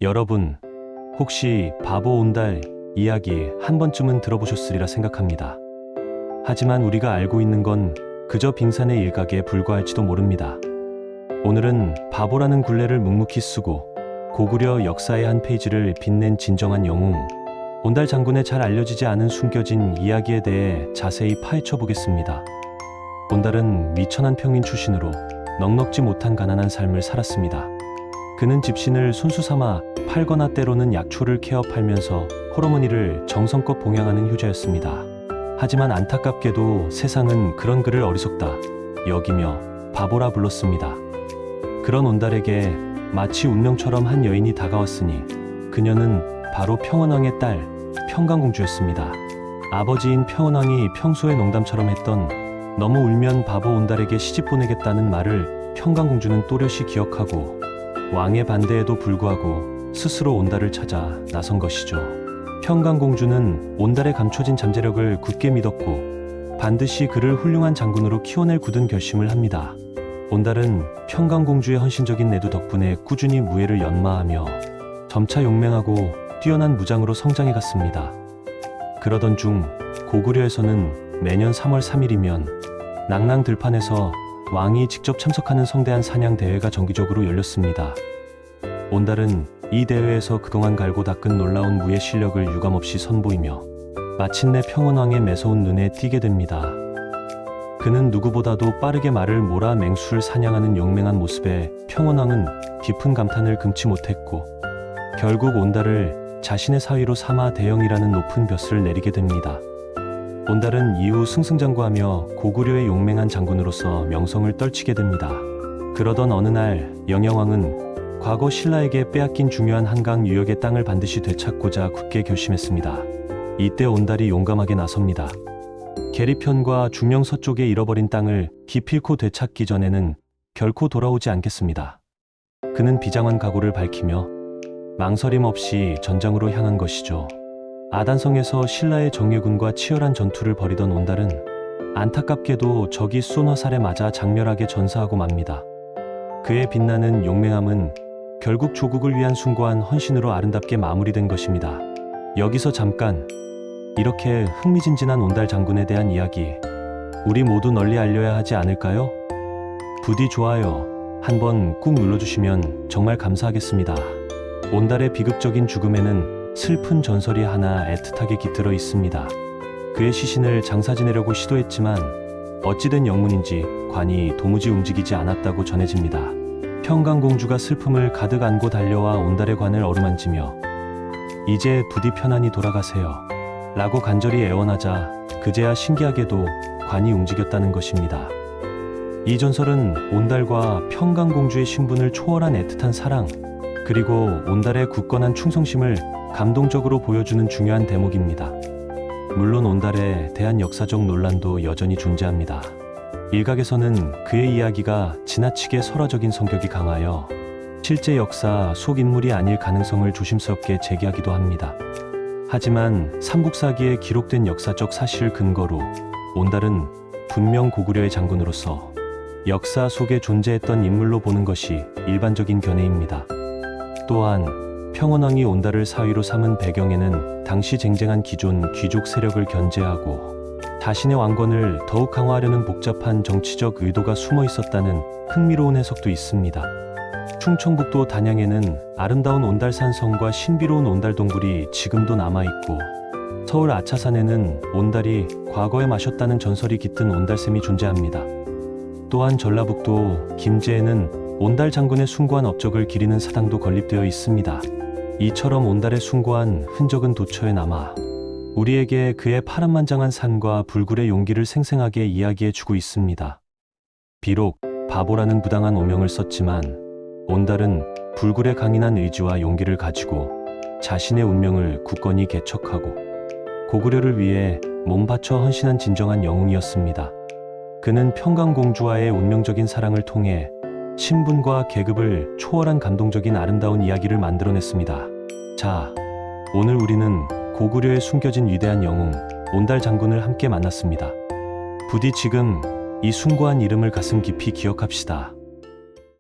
여러분, 혹시 바보 온달 이야기 한 번쯤은 들어보셨으리라 생각합니다. 하지만 우리가 알고 있는 건 그저 빙산의 일각에 불과할지도 모릅니다. 오늘은 바보라는 굴레를 묵묵히 쓰고 고구려 역사의 한 페이지를 빛낸 진정한 영웅, 온달 장군의 잘 알려지지 않은 숨겨진 이야기에 대해 자세히 파헤쳐 보겠습니다. 온달은 미천한 평민 출신으로 넉넉지 못한 가난한 삶을 살았습니다. 그는 집신을 손수 삼아 팔거나 때로는 약초를 캐어 팔면서 홀어머니를 정성껏 봉양하는 효자였습니다. 하지만 안타깝게도 세상은 그런 그를 어리석다 여기며 바보라 불렀습니다. 그런 온달에게 마치 운명처럼 한 여인이 다가왔으니 그녀는 바로 평원왕의 딸 평강공주였습니다. 아버지인 평원왕이 평소에 농담처럼 했던 너무 울면 바보 온달에게 시집 보내겠다는 말을 평강공주는 또렷이 기억하고 왕의 반대에도 불구하고 스스로 온달을 찾아 나선 것이죠. 평강공주는 온달의 감춰진 잠재력을 굳게 믿었고 반드시 그를 훌륭한 장군으로 키워낼 굳은 결심을 합니다. 온달은 평강공주의 헌신적인 내두 덕분에 꾸준히 무예를 연마하며 점차 용맹하고 뛰어난 무장으로 성장해 갔습니다. 그러던 중 고구려에서는 매년 3월 3일이면 낭랑 들판에서 왕이 직접 참석하는 성대한 사냥 대회가 정기적으로 열렸습니다. 온달은 이 대회에서 그동안 갈고 닦은 놀라운 무예 실력을 유감없이 선보이며 마침내 평원왕의 매서운 눈에 띄게 됩니다. 그는 누구보다도 빠르게 말을 몰아 맹수를 사냥하는 용맹한 모습에 평원왕은 깊은 감탄을 금치 못했고 결국 온달을 자신의 사위로 삼아 대영이라는 높은 벼슬을 내리게 됩니다. 온달은 이후 승승장구하며 고구려의 용맹한 장군으로서 명성을 떨치게 됩니다. 그러던 어느 날 영영왕은 과거 신라에게 빼앗긴 중요한 한강 유역의 땅을 반드시 되찾고자 굳게 결심했습니다. 이때 온달이 용감하게 나섭니다. 계리편과 중령 서쪽에 잃어버린 땅을 기필코 되찾기 전에는 결코 돌아오지 않겠습니다. 그는 비장한 각오를 밝히며 망설임 없이 전장으로 향한 것이죠. 아단성에서 신라의 정예군과 치열한 전투를 벌이던 온달은 안타깝게도 적이 쏜 화살에 맞아 장렬하게 전사하고 맙니다. 그의 빛나는 용맹함은 결국 조국을 위한 숭고한 헌신으로 아름답게 마무리된 것입니다. 여기서 잠깐, 이렇게 흥미진진한 온달 장군에 대한 이야기, 우리 모두 널리 알려야 하지 않을까요? 부디 좋아요 한번 꾹 눌러주시면 정말 감사하겠습니다. 온달의 비극적인 죽음에는 슬픈 전설이 하나 애틋하게 깃들어 있습니다. 그의 시신을 장사 지내려고 시도했지만 어찌된 영문인지 관이 도무지 움직이지 않았다고 전해집니다. 평강공주가 슬픔을 가득 안고 달려와 온달의 관을 어루만지며 이제 부디 편안히 돌아가세요 라고 간절히 애원하자 그제야 신기하게도 관이 움직였다는 것입니다. 이 전설은 온달과 평강공주의 신분을 초월한 애틋한 사랑, 그리고 온달의 굳건한 충성심을 감동적으로 보여주는 중요한 대목입니다. 물론 온달에 대한 역사적 논란도 여전히 존재합니다. 일각에서는 그의 이야기가 지나치게 설화적인 성격이 강하여 실제 역사 속 인물이 아닐 가능성을 조심스럽게 제기하기도 합니다. 하지만 삼국사기에 기록된 역사적 사실을 근거로 온달은 분명 고구려의 장군으로서 역사 속에 존재했던 인물로 보는 것이 일반적인 견해입니다. 또한 평원왕이 온달을 사위로 삼은 배경에는 당시 쟁쟁한 기존 귀족 세력을 견제하고 자신의 왕권을 더욱 강화하려는 복잡한 정치적 의도가 숨어 있었다는 흥미로운 해석도 있습니다. 충청북도 단양에는 아름다운 온달산 성과 신비로운 온달동굴이 지금도 남아있고 서울 아차산에는 온달이 과거에 마셨다는 전설이 깃든 온달샘이 존재합니다. 또한 전라북도 김제에는 온달 장군의 숭고한 업적을 기리는 사당도 건립되어 있습니다. 이처럼 온달의 숭고한 흔적은 도처에 남아 우리에게 그의 파란만장한 산과 불굴의 용기를 생생하게 이야기해주고 있습니다. 비록 바보라는 부당한 오명을 썼지만 온달은 불굴의 강인한 의지와 용기를 가지고 자신의 운명을 굳건히 개척하고 고구려를 위해 몸바쳐 헌신한 진정한 영웅이었습니다. 그는 평강공주와의 운명적인 사랑을 통해 신분과 계급을 초월한 감동적인 아름다운 이야기를 만들어냈습니다. 자, 오늘 우리는 고구려에 숨겨진 위대한 영웅, 온달 장군을 함께 만났습니다. 부디 지금 이 숭고한 이름을 가슴 깊이 기억합시다.